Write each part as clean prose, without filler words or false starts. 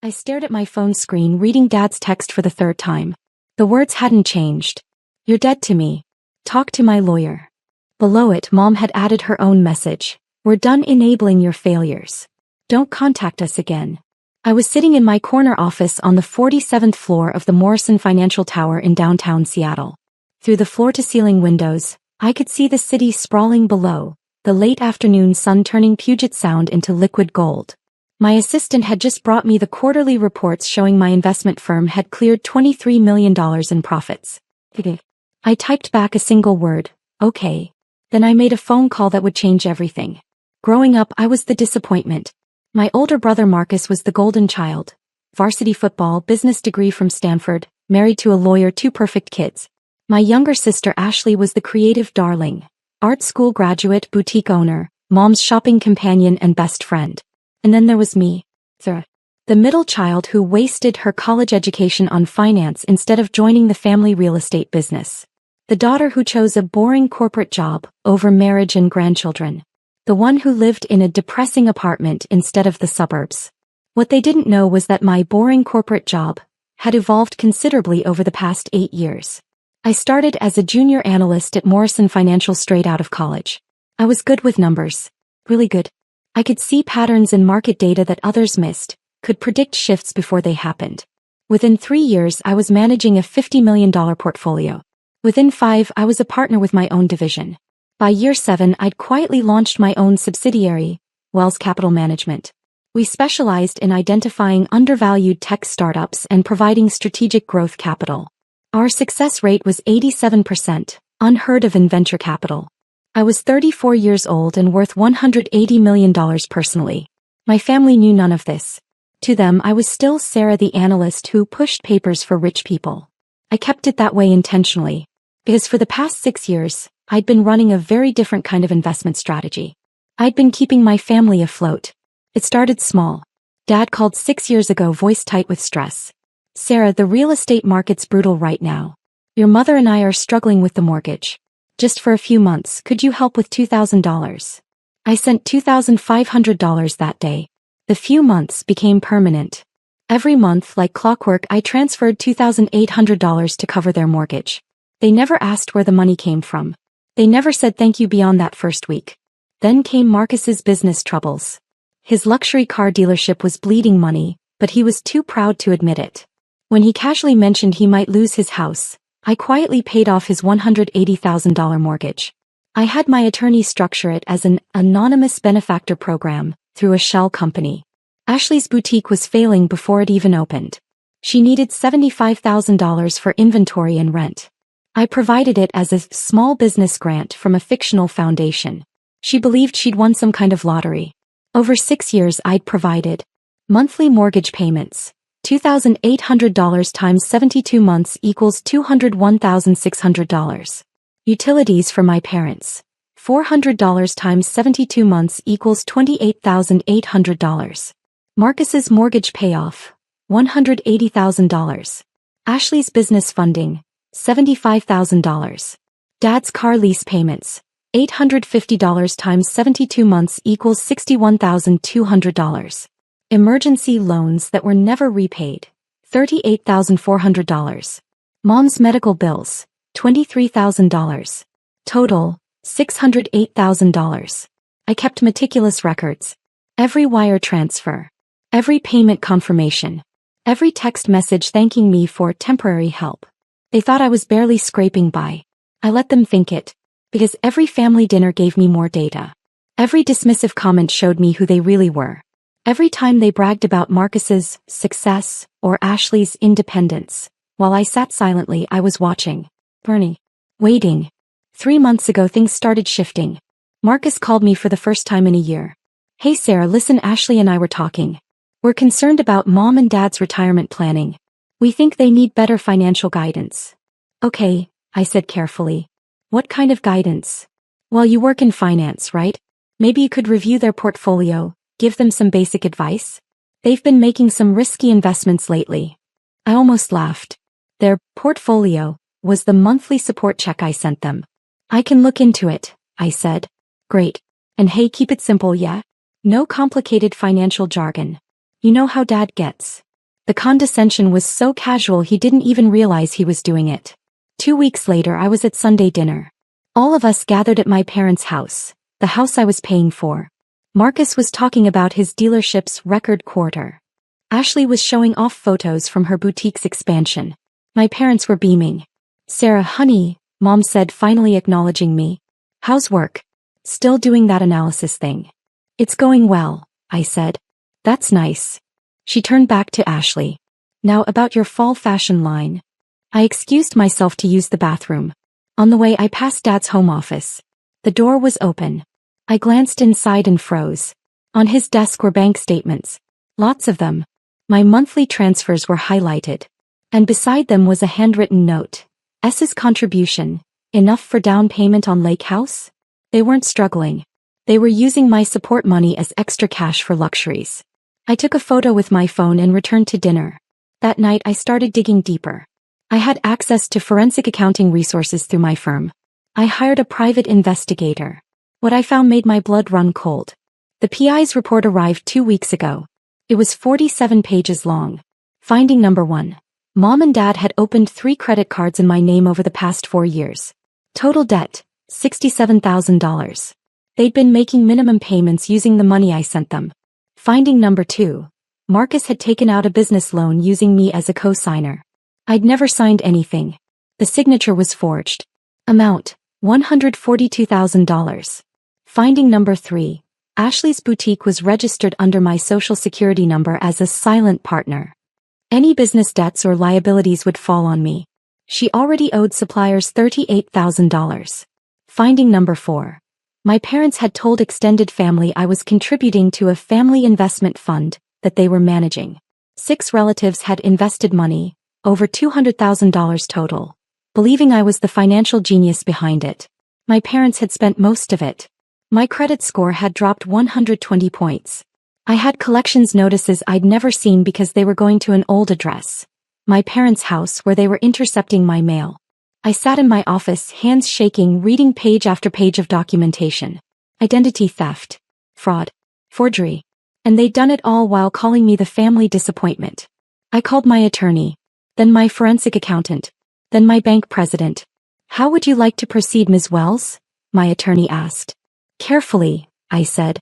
I stared at my phone screen, reading Dad's text for the third time. The words hadn't changed. "You're dead to me. Talk to my lawyer." Below it, Mom had added her own message. "We're done enabling your failures. Don't contact us again." I was sitting in my corner office on the 47th floor of the Morrison Financial Tower in downtown Seattle. Through the floor-to-ceiling windows, I could see the city sprawling below, the late afternoon sun turning Puget Sound into liquid gold. My assistant had just brought me the quarterly reports showing my investment firm had cleared $23 million in profits. I typed back a single word, "Okay." Then I made a phone call that would change everything. Growing up, I was the disappointment. My older brother Marcus was the golden child. Varsity football, business degree from Stanford, married to a lawyer, 2 perfect kids. My younger sister Ashley was the creative darling. Art school graduate, boutique owner, Mom's shopping companion and best friend. And then there was me. The middle child who wasted her college education on finance instead of joining the family real estate business. The daughter who chose a boring corporate job over marriage and grandchildren. The one who lived in a depressing apartment instead of the suburbs. What they didn't know was that my boring corporate job had evolved considerably over the past 8 years. I started as a junior analyst at Morrison Financial straight out of college. I was good with numbers. Really good. I could see patterns in market data that others missed, could predict shifts before they happened. Within 3 years, I was managing a $50 million portfolio. Within 5, I was a partner with my own division. By year 7, I'd quietly launched my own subsidiary, Wells Capital Management. We specialized in identifying undervalued tech startups and providing strategic growth capital. Our success rate was 87%, unheard of in venture capital. I was 34 years old and worth $180 million personally. My family knew none of this. To them, I was still Sarah the analyst who pushed papers for rich people. I kept it that way intentionally, because for the past 6 years, I'd been running a very different kind of investment strategy. I'd been keeping my family afloat. It started small. Dad called 6 years ago, voice tight with stress. "Sarah, the real estate market's brutal right now. Your mother and I are struggling with the mortgage. Just for a few months, could you help with $2,000? I sent $2,500 that day. The few months became permanent. Every month, like clockwork, I transferred $2,800 to cover their mortgage. They never asked where the money came from. They never said thank you beyond that first week. Then came Marcus's business troubles. His luxury car dealership was bleeding money, but he was too proud to admit it. When he casually mentioned he might lose his house, I quietly paid off his $180,000 mortgage. I had my attorney structure it as an anonymous benefactor program through a shell company. Ashley's boutique was failing before it even opened. She needed $75,000 for inventory and rent. I provided it as a small business grant from a fictional foundation. She believed she'd won some kind of lottery. Over 6 years I'd provided monthly mortgage payments. $2,800 times 72 months equals $201,600. Utilities for my parents. $400 times 72 months equals $28,800. Marcus's mortgage payoff. $180,000. Ashley's business funding. $75,000. Dad's car lease payments. $850 times 72 months equals $61,200. Emergency loans that were never repaid. $38,400. Mom's medical bills. $23,000. Total. $608,000. I kept meticulous records. Every wire transfer. Every payment confirmation. Every text message thanking me for temporary help. They thought I was barely scraping by. I let them think it. Because every family dinner gave me more data. Every dismissive comment showed me who they really were. Every time they bragged about Marcus's success or Ashley's independence, while I sat silently, I was watching. Waiting. 3 months ago things started shifting. Marcus called me for the first time in a year. "Hey Sarah, listen, Ashley and I were talking. We're concerned about Mom and Dad's retirement planning. We think they need better financial guidance." "Okay," I said carefully. "What kind of guidance?" "Well, you work in finance, right? Maybe you could review their portfolio, give them some basic advice. They've been making some risky investments lately." I almost laughed. Their portfolio was the monthly support check I sent them. "I can look into it," I said. "Great. And hey, keep it simple, yeah? No complicated financial jargon. You know how Dad gets." The condescension was so casual he didn't even realize he was doing it. 2 weeks later I was at Sunday dinner. All of us gathered at my parents' house, the house I was paying for. Marcus was talking about his dealership's record quarter. Ashley was showing off photos from her boutique's expansion. My parents were beaming. "Sarah, honey," Mom said, finally acknowledging me. "How's work?" "Still doing that analysis thing." "It's going well," I said. "That's nice." She turned back to Ashley. "Now about your fall fashion line." I excused myself to use the bathroom. On the way I passed Dad's home office. The door was open. I glanced inside and froze. On his desk were bank statements. Lots of them. My monthly transfers were highlighted. And beside them was a handwritten note. "S's contribution. Enough for down payment on Lake House?" They weren't struggling. They were using my support money as extra cash for luxuries. I took a photo with my phone and returned to dinner. That night I started digging deeper. I had access to forensic accounting resources through my firm. I hired a private investigator. What I found made my blood run cold. The PI's report arrived 2 weeks ago. It was 47 pages long. Finding number 1. Mom and Dad had opened 3 credit cards in my name over the past 4 years. Total debt, $67,000. They'd been making minimum payments using the money I sent them. Finding number 2. Marcus had taken out a business loan using me as a co-signer. I'd never signed anything. The signature was forged. Amount, $142,000. Finding number 3. Ashley's boutique was registered under my social security number as a silent partner. Any business debts or liabilities would fall on me. She already owed suppliers $38,000. Finding number 4. My parents had told extended family I was contributing to a family investment fund that they were managing. 6 relatives had invested money, over $200,000 total, believing I was the financial genius behind it. My parents had spent most of it. My credit score had dropped 120 points. I had collections notices I'd never seen because they were going to an old address, my parents' house, where they were intercepting my mail. I sat in my office, hands shaking, reading page after page of documentation. Identity theft, fraud, forgery. And they'd done it all while calling me the family disappointment. I called my attorney, then my forensic accountant, then my bank president. "How would you like to proceed, Ms. Wells?" my attorney asked. "Carefully," I said.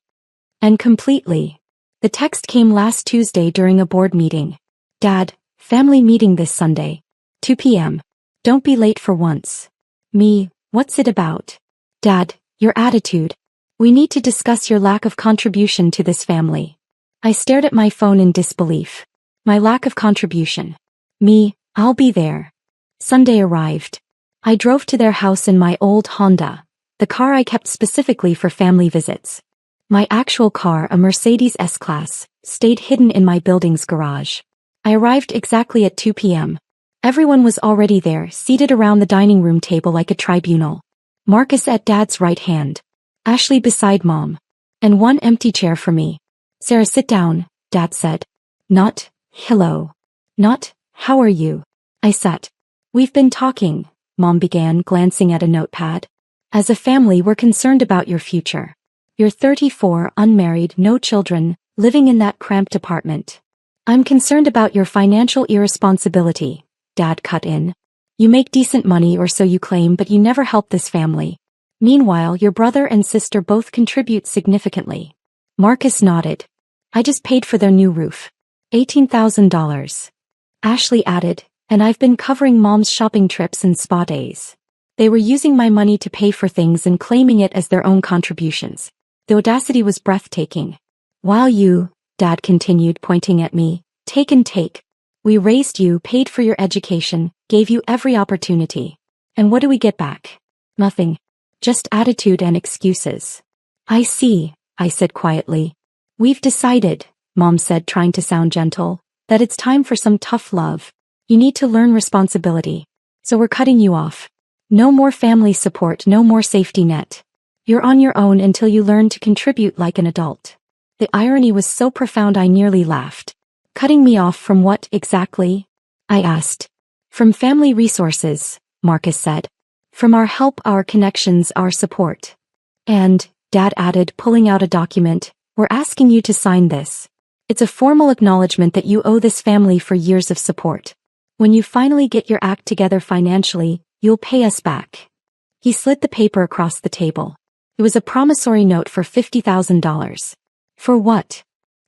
"And completely." The text came last Tuesday during a board meeting. "Dad, family meeting this Sunday. 2 p.m. Don't be late for once." Me, "What's it about?" "Dad, your attitude. We need to discuss your lack of contribution to this family." I stared at my phone in disbelief. My lack of contribution. Me, "I'll be there." Sunday arrived. I drove to their house in my old Honda, the car I kept specifically for family visits. My actual car, a Mercedes S-Class, stayed hidden in my building's garage. I arrived exactly at 2 p.m. Everyone was already there, seated around the dining room table like a tribunal. Marcus at Dad's right hand. Ashley beside Mom. And one empty chair for me. "Sarah, sit down," Dad said. Not, "Hello." Not, "How are you?" I sat. "We've been talking," Mom began, glancing at a notepad. "As a family, we're concerned about your future. You're 34, unmarried, no children, living in that cramped apartment. I'm concerned about your financial irresponsibility," Dad cut in. "You make decent money, or so you claim, but you never help this family. Meanwhile, your brother and sister both contribute significantly." Marcus nodded. "I just paid for their new roof. $18,000. Ashley added, "And I've been covering Mom's shopping trips and spa days." They were using my money to pay for things and claiming it as their own contributions. The audacity was breathtaking. "While you," Dad continued, pointing at me, "take and take. We raised you, paid for your education, gave you every opportunity. And what do we get back? Nothing. Just attitude and excuses." "I see," I said quietly. "We've decided," Mom said, trying to sound gentle, "that it's time for some tough love. You need to learn responsibility. So we're cutting you off. No more family support, no more safety net. You're on your own until you learn to contribute like an adult." The irony was so profound I nearly laughed. "Cutting me off from what, exactly?" I asked. "From family resources," Marcus said. "From our help, our connections, our support. And," Dad added, pulling out a document, "we're asking you to sign this." It's a formal acknowledgement that you owe this family for years of support. When you finally get your act together financially, you'll pay us back. He slid the paper across the table. It was a promissory note for $50,000. For what?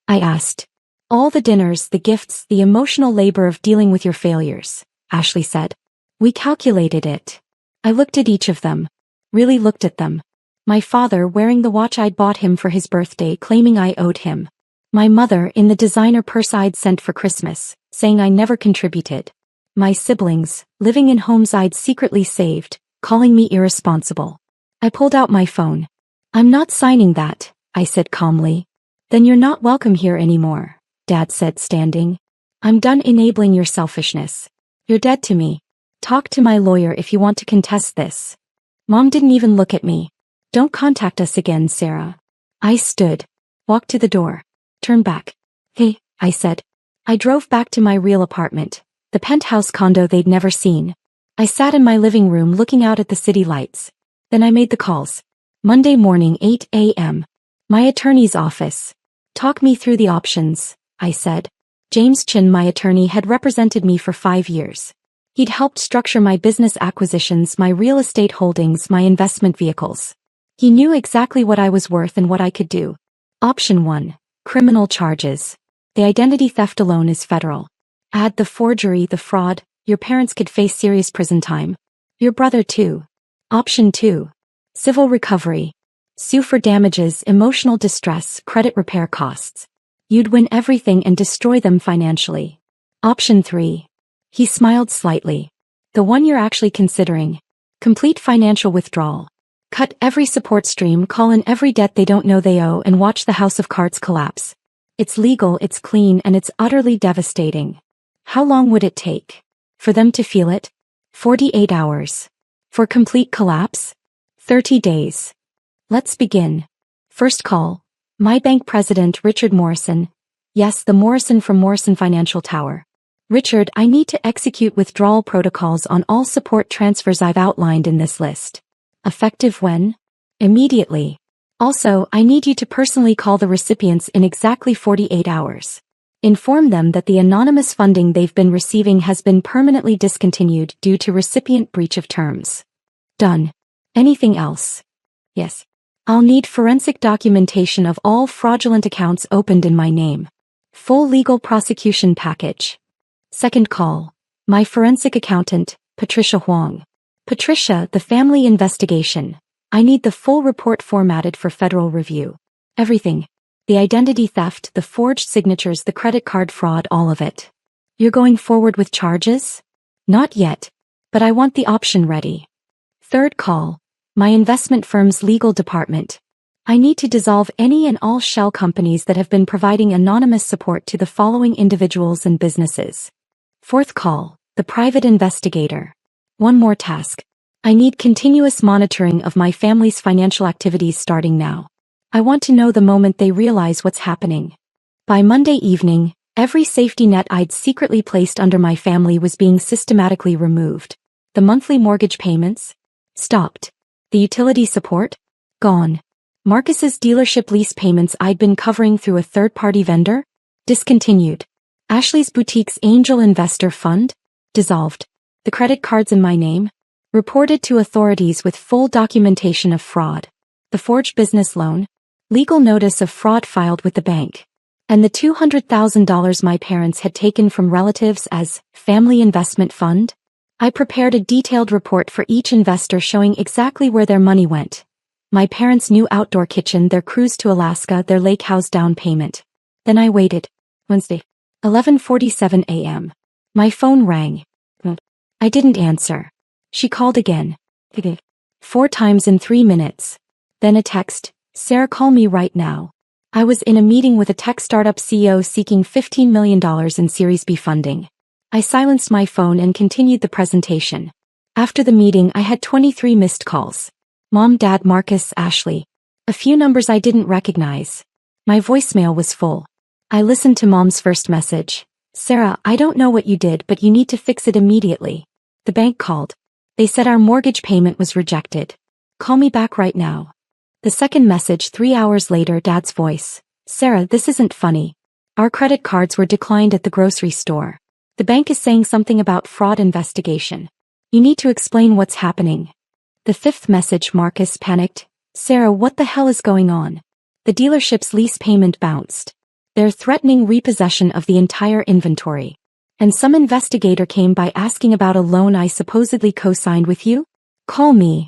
I asked. All the dinners, the gifts, the emotional labor of dealing with your failures, Ashley said. We calculated it. I looked at each of them. Really looked at them. My father wearing the watch I'd bought him for his birthday, claiming I owed him. My mother in the designer purse I'd sent for Christmas, saying I never contributed. My siblings, living in homes I'd secretly saved, calling me irresponsible. I pulled out my phone. I'm not signing that, I said calmly. Then you're not welcome here anymore, Dad said, standing. I'm done enabling your selfishness. You're dead to me. Talk to my lawyer if you want to contest this. Mom didn't even look at me. Don't contact us again, Sarah. I stood. Walked to the door. Turned back. Hey, I said. I drove back to my real apartment, the penthouse condo they'd never seen. I sat in my living room looking out at the city lights. Then I made the calls. Monday morning, 8 a.m. My attorney's office. Talk me through the options, I said. James Chin, my attorney, had represented me for 5 years. He'd helped structure my business acquisitions, my real estate holdings, my investment vehicles. He knew exactly what I was worth and what I could do. Option 1. Criminal charges. The identity theft alone is federal. Add the forgery, the fraud, your parents could face serious prison time. Your brother too. Option 2. Civil recovery. Sue for damages, emotional distress, credit repair costs. You'd win everything and destroy them financially. Option 3. He smiled slightly. The one you're actually considering. Complete financial withdrawal. Cut every support stream, call in every debt they don't know they owe, and watch the house of cards collapse. It's legal, it's clean, and it's utterly devastating. How long would it take? For them to feel it? 48 hours. For complete collapse? 30 days. Let's begin. First call. My bank president, Richard Morrison. Yes, the Morrison from Morrison Financial Tower. Richard, I need to execute withdrawal protocols on all support transfers I've outlined in this list. Effective when? Immediately. Also, I need you to personally call the recipients in exactly 48 hours. Inform them that the anonymous funding they've been receiving has been permanently discontinued due to recipient breach of terms. Done. Anything else? Yes. I'll need forensic documentation of all fraudulent accounts opened in my name. Full legal prosecution package. Second call. My forensic accountant, Patricia Huang. Patricia, the family investigation. I need the full report formatted for federal review. Everything. The identity theft, the forged signatures, the credit card fraud, all of it. You're going forward with charges? Not yet. But I want the option ready. Third call. My investment firm's legal department. I need to dissolve any and all shell companies that have been providing anonymous support to the following individuals and businesses. Fourth call. The private investigator. One more task. I need continuous monitoring of my family's financial activities starting now. I want to know the moment they realize what's happening. By Monday evening, every safety net I'd secretly placed under my family was being systematically removed. The monthly mortgage payments? Stopped. The utility support? Gone. Marcus's dealership lease payments I'd been covering through a third-party vendor? Discontinued. Ashley's boutique's angel investor fund? Dissolved. The credit cards in my name? Reported to authorities with full documentation of fraud. The forged business loan? Legal notice of fraud filed with the bank. And the $200,000 my parents had taken from relatives as family investment fund? I prepared a detailed report for each investor showing exactly where their money went. My parents' new outdoor kitchen, their cruise to Alaska, their lake house down payment. Then I waited. Wednesday. 11:47 a.m. My phone rang. I didn't answer. She called again. 4 times in 3 minutes. Then a text. Sarah, call me right now. I was in a meeting with a tech startup CEO seeking $15 million in Series B funding. I silenced my phone and continued the presentation. After the meeting, I had 23 missed calls. Mom, Dad, Marcus, Ashley. A few numbers I didn't recognize. My voicemail was full. I listened to Mom's first message. Sarah, I don't know what you did, but you need to fix it immediately. The bank called. They said our mortgage payment was rejected. Call me back right now. The second message 3 hours later, Dad's voice. Sarah, this isn't funny. Our credit cards were declined at the grocery store. The bank is saying something about fraud investigation. You need to explain what's happening. The fifth message, Marcus panicked. Sarah, what the hell is going on? The dealership's lease payment bounced. They're threatening repossession of the entire inventory. And some investigator came by asking about a loan I supposedly co-signed with you? Call me.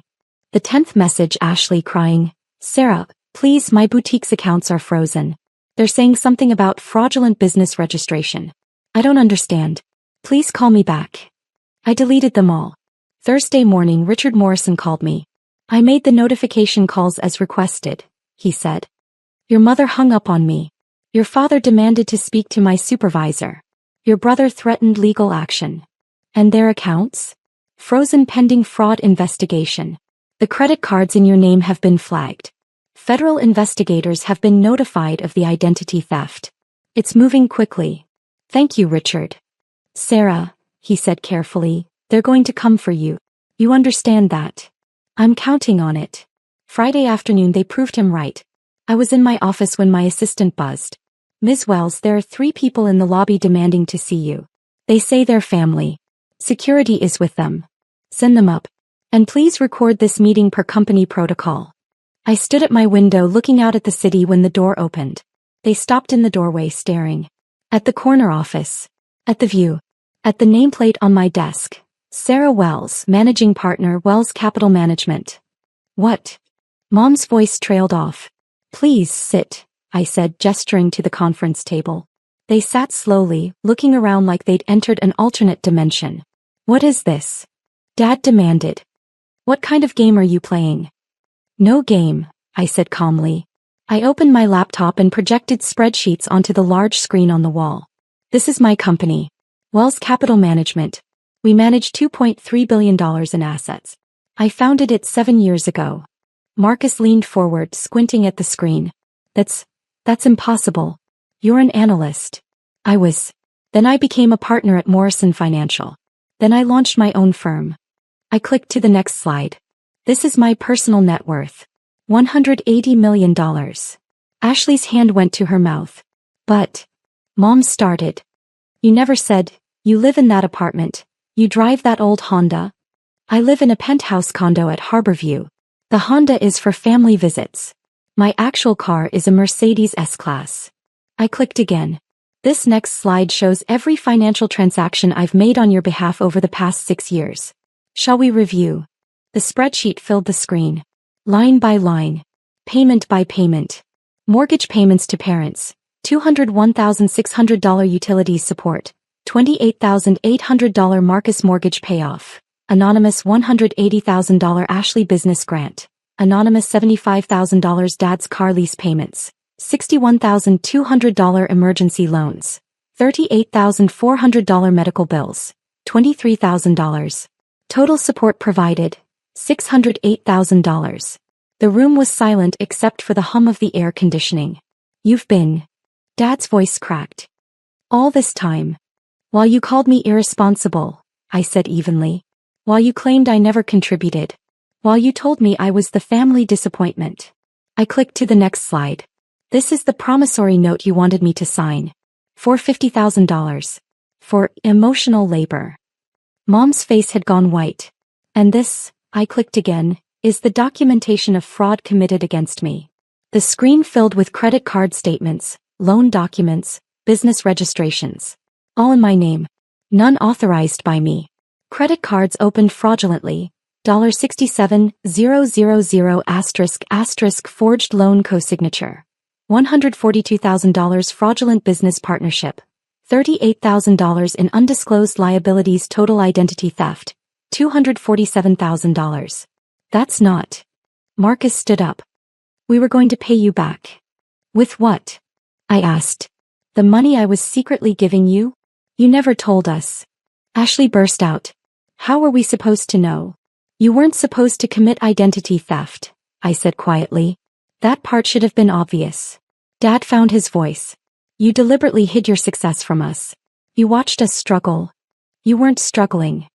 The 10th message, Ashley crying. Sarah, please, my boutique's accounts are frozen. They're saying something about fraudulent business registration. I don't understand. Please call me back. I deleted them all. Thursday morning, Richard Morrison called me. I made the notification calls as requested, he said. Your mother hung up on me. Your father demanded to speak to my supervisor. Your brother threatened legal action. And their accounts? Frozen pending fraud investigation. The credit cards in your name have been flagged. Federal investigators have been notified of the identity theft. It's moving quickly. Thank you, Richard. Sarah, he said carefully, they're going to come for you. You understand that? I'm counting on it. Friday afternoon they proved him right. I was in my office when my assistant buzzed. Ms. Wells, there are 3 people in the lobby demanding to see you. They say they're family. Security is with them. Send them up. And please record this meeting per company protocol. I stood at my window looking out at the city when the door opened. They stopped in the doorway staring. At the corner office. At the view. At the nameplate on my desk. Sarah Wells, Managing Partner, Wells Capital Management. What? Mom's voice trailed off. Please sit, I said, gesturing to the conference table. They sat slowly, looking around like they'd entered an alternate dimension. What is this? Dad demanded. What kind of game are you playing? No game, I said calmly. I opened my laptop and projected spreadsheets onto the large screen on the wall. This is my company. Wells Capital Management. We manage $2.3 billion in assets. I founded it 7 years ago. Marcus leaned forward, squinting at the screen. That's impossible. You're an analyst. I was. Then I became a partner at Morrison Financial. Then I launched my own firm. I clicked to the next slide. This is my personal net worth. $180 million. Ashley's hand went to her mouth. But. Mom started. You never said, you live in that apartment. You drive that old Honda. I live in a penthouse condo at Harborview. The Honda is for family visits. My actual car is a Mercedes S-Class. I clicked again. This next slide shows every financial transaction I've made on your behalf over the past 6 years. Shall we review? The spreadsheet filled the screen. Line by line. Payment by payment. Mortgage payments to parents. $201,600 utilities support. $28,800 Marcus mortgage payoff. Anonymous $180,000 Ashley business grant. Anonymous $75,000 dad's car lease payments. $61,200 emergency loans. $38,400 medical bills. $23,000. Total support provided. $608,000. The room was silent except for the hum of the air conditioning. You've been. Dad's voice cracked. All this time. While you called me irresponsible, I said evenly. While you claimed I never contributed. While you told me I was the family disappointment. I clicked to the next slide. This is the promissory note you wanted me to sign. For $50,000. For emotional labor. Mom's face had gone white. And this, I clicked again, is the documentation of fraud committed against me. The screen filled with credit card statements, loan documents, business registrations. All in my name. None authorized by me. Credit cards opened fraudulently. $67000 ** forged loan cosignature. $142,000 fraudulent business partnership. $38,000 in undisclosed liabilities total identity theft. $247,000. That's not. Marcus stood up. We were going to pay you back. With what? I asked. The money I was secretly giving you? You never told us. Ashley burst out. How were we supposed to know? You weren't supposed to commit identity theft, I said quietly. That part should have been obvious. Dad found his voice. You deliberately hid your success from us. You watched us struggle. You weren't struggling.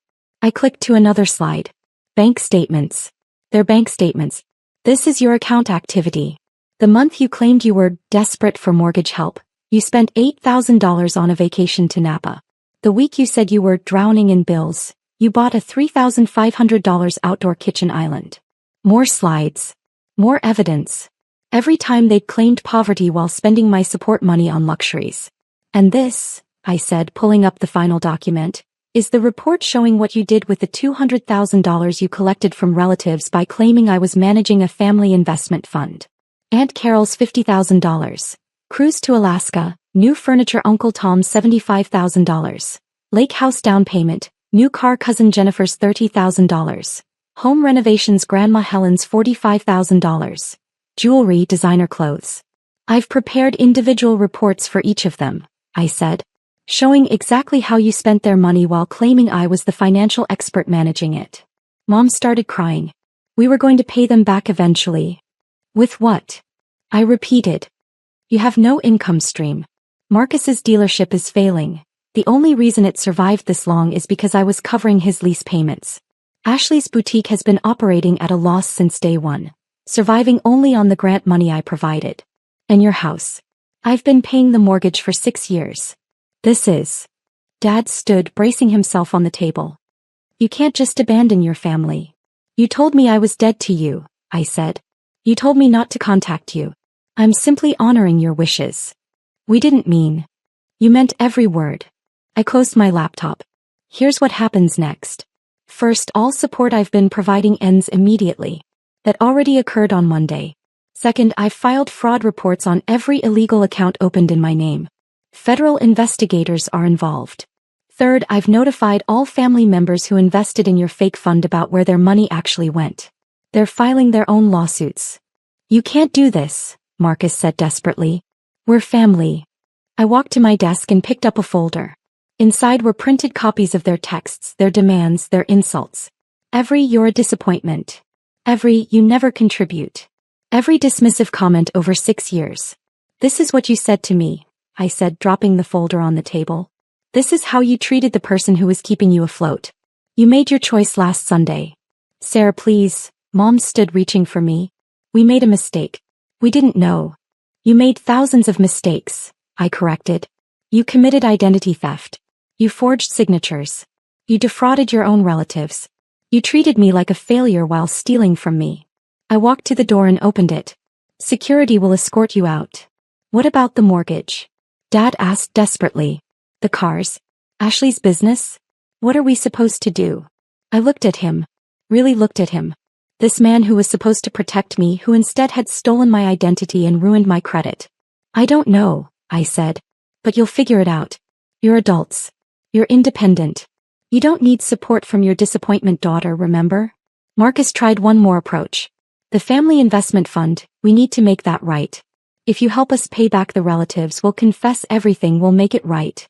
I clicked to another slide. Bank statements. They're bank statements. This is your account activity. The month you claimed you were desperate for mortgage help. You spent $8,000 on a vacation to Napa. The week you said you were drowning in bills, you bought a $3,500 outdoor kitchen island. More slides. More evidence. Every time they'd claimed poverty while spending my support money on luxuries. And this, I said, pulling up the final document, is the report showing what you did with the $200,000 you collected from relatives by claiming I was managing a family investment fund. Aunt Carol's $50,000. Cruise to Alaska, new furniture Uncle Tom's $75,000. Lake house down payment, new car cousin Jennifer's $30,000. Home renovations Grandma Helen's $45,000. Jewelry designer clothes. I've prepared individual reports for each of them, I said, showing exactly how you spent their money while claiming I was the financial expert managing it. Mom started crying. We were going to pay them back eventually. With what? I repeated. You have no income stream. Marcus's dealership is failing. The only reason it survived this long is because I was covering his lease payments. Ashley's boutique has been operating at a loss since day one, surviving only on the grant money I provided. And your house. I've been paying the mortgage for 6 years. This is. Dad stood, bracing himself on the table. You can't just abandon your family. You told me I was dead to you, I said. You told me not to contact you. I'm simply honoring your wishes. We didn't mean. You meant every word. I closed my laptop. Here's what happens next. First, all support I've been providing ends immediately. That already occurred on Monday. Second, I've filed fraud reports on every illegal account opened in my name. Federal investigators are involved. Third, I've notified all family members who invested in your fake fund about where their money actually went. They're filing their own lawsuits. You can't do this, Marcus said desperately. We're family. I walked to my desk and picked up a folder. Inside were printed copies of their texts, their demands, their insults. Every "you're a disappointment." Every "you never contribute." Every dismissive comment over 6 years. This is what you said to me, I said, dropping the folder on the table. This is how you treated the person who was keeping you afloat. You made your choice last Sunday. Sarah, please. Mom stood reaching for me. We made a mistake. We didn't know. You made thousands of mistakes, I corrected. You committed identity theft. You forged signatures. You defrauded your own relatives. You treated me like a failure while stealing from me. I walked to the door and opened it. Security will escort you out. What about the mortgage? Dad asked desperately. The cars? Ashley's business? What are we supposed to do? I looked at him. Really looked at him. This man who was supposed to protect me, who instead had stolen my identity and ruined my credit. I don't know, I said. But you'll figure it out. You're adults. You're independent. You don't need support from your disappointment daughter, remember? Marcus tried one more approach. The family investment fund, we need to make that right. If you help us pay back the relatives, we'll confess everything, we'll make it right.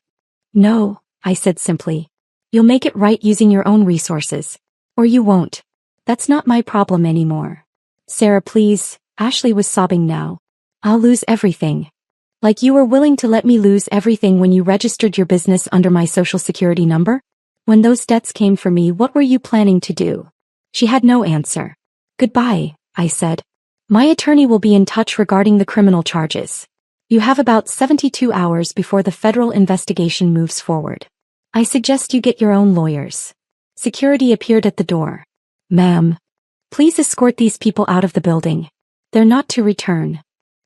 No, I said simply. You'll make it right using your own resources. Or you won't. That's not my problem anymore. Sarah, please. Ashley was sobbing now. I'll lose everything. Like you were willing to let me lose everything when you registered your business under my social security number? When those debts came for me, what were you planning to do? She had no answer. Goodbye, I said. My attorney will be in touch regarding the criminal charges. You have about 72 hours before the federal investigation moves forward. I suggest you get your own lawyers. Security appeared at the door. Ma'am, please escort these people out of the building. They're not to return.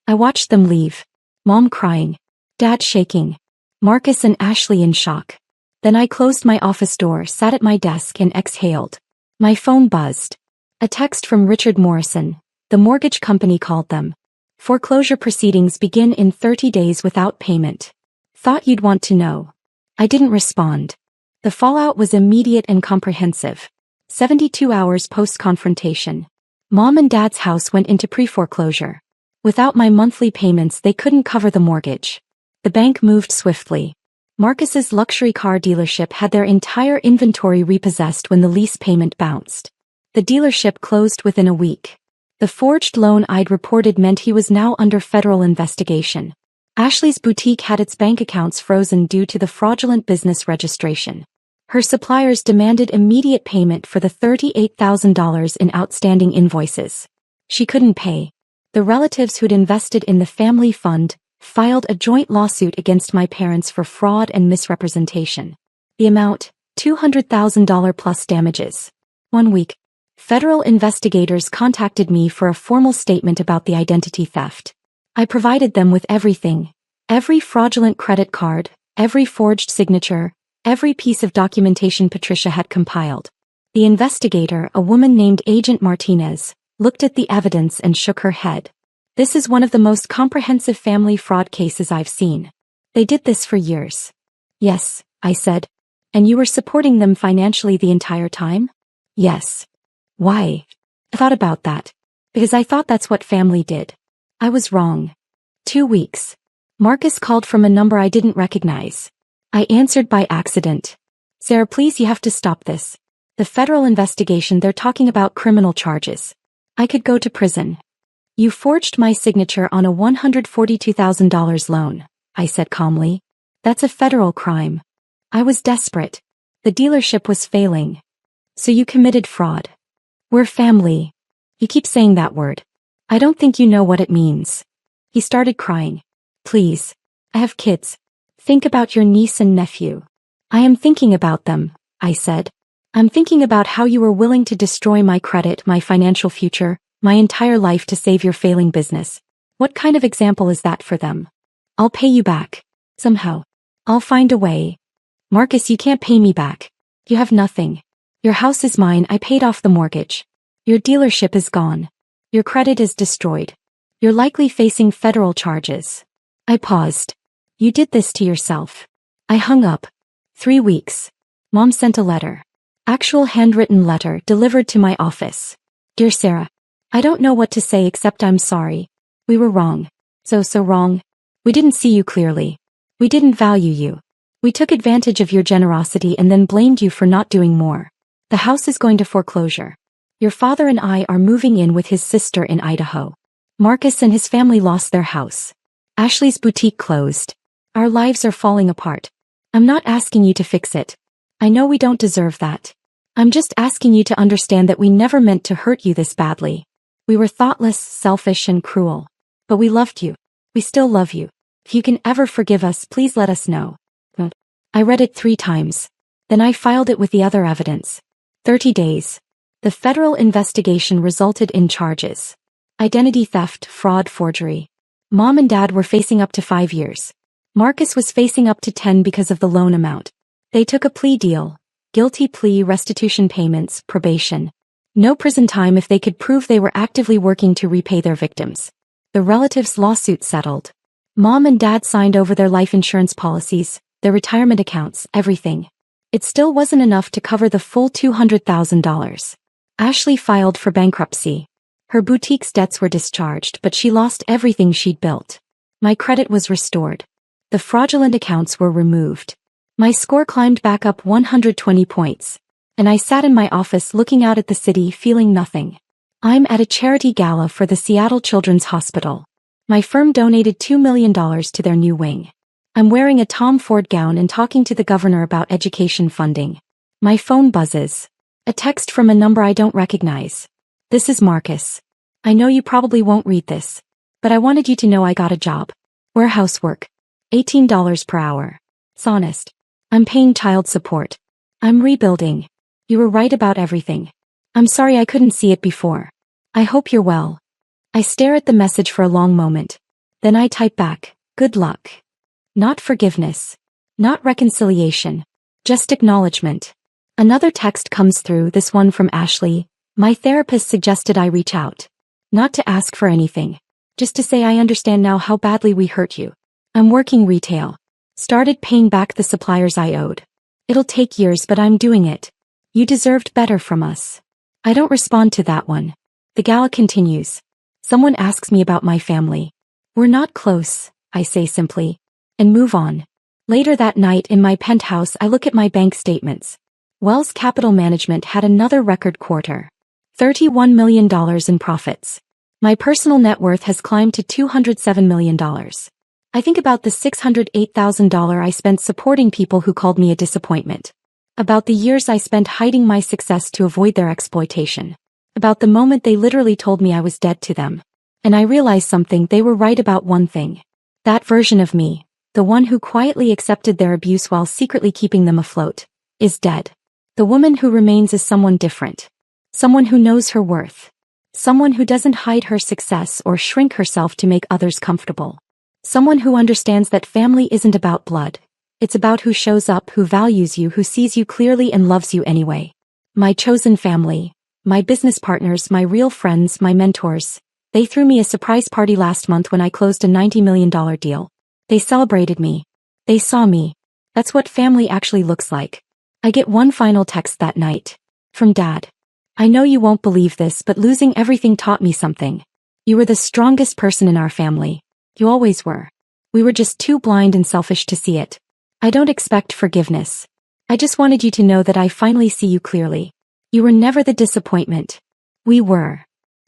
I watched them leave. Mom crying. Dad shaking. Marcus and Ashley in shock. Then I closed my office door, sat at my desk and exhaled. My phone buzzed. A text from Richard Morrison. The mortgage company called them. Foreclosure proceedings begin in 30 days without payment. Thought you'd want to know. I didn't respond. The fallout was immediate and comprehensive. 72 hours post-confrontation. Mom and Dad's house went into pre-foreclosure. Without my monthly payments, they couldn't cover the mortgage. The bank moved swiftly. Marcus's luxury car dealership had their entire inventory repossessed when the lease payment bounced. The dealership closed within a week. The forged loan I'd reported meant he was now under federal investigation. Ashley's boutique had its bank accounts frozen due to the fraudulent business registration. Her suppliers demanded immediate payment for the $38,000 in outstanding invoices. She couldn't pay. The relatives who'd invested in the family fund, filed a joint lawsuit against my parents for fraud and misrepresentation. The amount, $200,000 plus damages. 1 week. Federal investigators contacted me for a formal statement about the identity theft. I provided them with everything. Every fraudulent credit card, every forged signature, every piece of documentation Patricia had compiled. The investigator, a woman named Agent Martinez, looked at the evidence and shook her head. This is one of the most comprehensive family fraud cases I've seen. They did this for years. Yes, I said. And you were supporting them financially the entire time? Yes. Why? I thought about that. Because I thought that's what family did. I was wrong. 2 weeks. Marcus called from a number I didn't recognize. I answered by accident. Sarah, please, you have to stop this. The federal investigation, they're talking about criminal charges. I could go to prison. You forged my signature on a $142,000 loan, I said calmly. That's a federal crime. I was desperate. The dealership was failing. So you committed fraud. We're family. You keep saying that word. I don't think you know what it means. He started crying. Please. I have kids. Think about your niece and nephew. I am thinking about them, I said. I'm thinking about how you were willing to destroy my credit, my financial future, my entire life to save your failing business. What kind of example is that for them? I'll pay you back. Somehow. I'll find a way. Marcus, you can't pay me back. You have nothing. Your house is mine, I paid off the mortgage. Your dealership is gone. Your credit is destroyed. You're likely facing federal charges. I paused. You did this to yourself. I hung up. 3 weeks. Mom sent a letter. Actual handwritten letter delivered to my office. Dear Sarah, I don't know what to say except I'm sorry. We were wrong. So wrong. We didn't see you clearly. We didn't value you. We took advantage of your generosity and then blamed you for not doing more. The house is going to foreclosure. Your father and I are moving in with his sister in Idaho. Marcus and his family lost their house. Ashley's boutique closed. Our lives are falling apart. I'm not asking you to fix it. I know we don't deserve that. I'm just asking you to understand that we never meant to hurt you this badly. We were thoughtless, selfish, and cruel. But we loved you. We still love you. If you can ever forgive us, please let us know. I read it 3 times. Then I filed it with the other evidence. 30 days. The federal investigation resulted in charges. Identity theft, fraud, forgery. Mom and Dad were facing up to 5 years. Marcus was facing up to 10 because of the loan amount. They took a plea deal. Guilty plea, restitution payments, probation. No prison time if they could prove they were actively working to repay their victims. The relatives' lawsuit settled. Mom and Dad signed over their life insurance policies, their retirement accounts, everything. It still wasn't enough to cover the full $200,000. Ashley filed for bankruptcy. Her boutique's debts were discharged, but she lost everything she'd built. My credit was restored. The fraudulent accounts were removed. My score climbed back up 120 points. And I sat in my office looking out at the city feeling nothing. I'm at a charity gala for the Seattle Children's Hospital. My firm donated $2 million to their new wing. I'm wearing a Tom Ford gown and talking to the governor about education funding. My phone buzzes. A text from a number I don't recognize. This is Marcus. I know you probably won't read this, but I wanted you to know I got a job. Warehouse work. $18 per hour. It's honest. I'm paying child support. I'm rebuilding. You were right about everything. I'm sorry I couldn't see it before. I hope you're well. I stare at the message for a long moment. Then I type back, good luck. Not forgiveness. Not reconciliation. Just acknowledgement. Another text comes through, this one from Ashley. My therapist suggested I reach out. Not to ask for anything. Just to say I understand now how badly we hurt you. I'm working retail. Started paying back the suppliers I owed. It'll take years, but I'm doing it. You deserved better from us. I don't respond to that one. The gala continues. Someone asks me about my family. We're not close, I say simply. And move on. Later that night in my penthouse I look at my bank statements. Wells Capital Management had another record quarter. $31 million in profits. My personal net worth has climbed to $207 million. I think about the $608,000 I spent supporting people who called me a disappointment. About the years I spent hiding my success to avoid their exploitation. About the moment they literally told me I was dead to them. And I realized something, they were right about one thing. That version of me, the one who quietly accepted their abuse while secretly keeping them afloat, is dead. The woman who remains is someone different. Someone who knows her worth. Someone who doesn't hide her success or shrink herself to make others comfortable. Someone who understands that family isn't about blood. It's about who shows up, who values you, who sees you clearly and loves you anyway. My chosen family. My business partners, my real friends, my mentors. They threw me a surprise party last month when I closed a $90 million deal. They celebrated me. They saw me. That's what family actually looks like. I get one final text that night. From Dad. I know you won't believe this, but losing everything taught me something. You were the strongest person in our family. You always were. We were just too blind and selfish to see it. I don't expect forgiveness. I just wanted you to know that I finally see you clearly. You were never the disappointment. We were.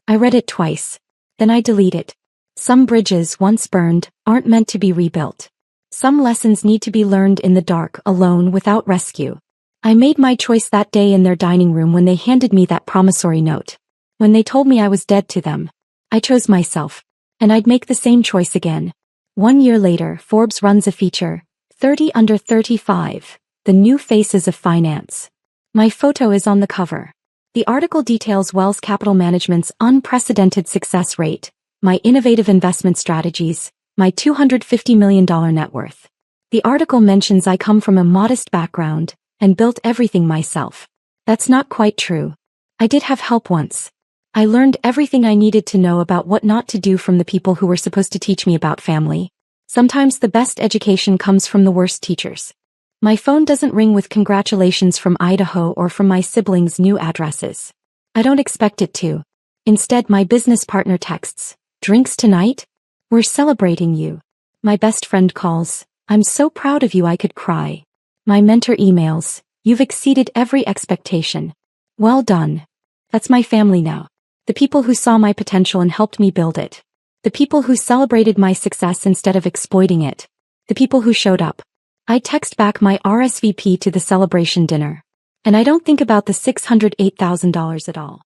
I read it twice. Then I delete it. Some bridges once burned aren't meant to be rebuilt. Some lessons need to be learned in the dark, alone, without rescue. I made my choice that day in their dining room when they handed me that promissory note. When they told me I was dead to them. I chose myself. And I'd make the same choice again. 1 year later, Forbes runs a feature, 30 Under 35, The New Faces of Finance. My photo is on the cover. The article details Wells Capital Management's unprecedented success rate, my innovative investment strategies, my $250 million net worth. The article mentions I come from a modest background and built everything myself. That's not quite true. I did have help once. I learned everything I needed to know about what not to do from the people who were supposed to teach me about family. Sometimes the best education comes from the worst teachers. My phone doesn't ring with congratulations from Idaho or from my siblings' new addresses. I don't expect it to. Instead, my business partner texts, "Drinks tonight? We're celebrating you." My best friend calls, "I'm so proud of you I could cry." My mentor emails, "You've exceeded every expectation. Well done." That's my family now. The people who saw my potential and helped me build it. The people who celebrated my success instead of exploiting it. The people who showed up. I text back my RSVP to the celebration dinner. And I don't think about the $608,000 at all.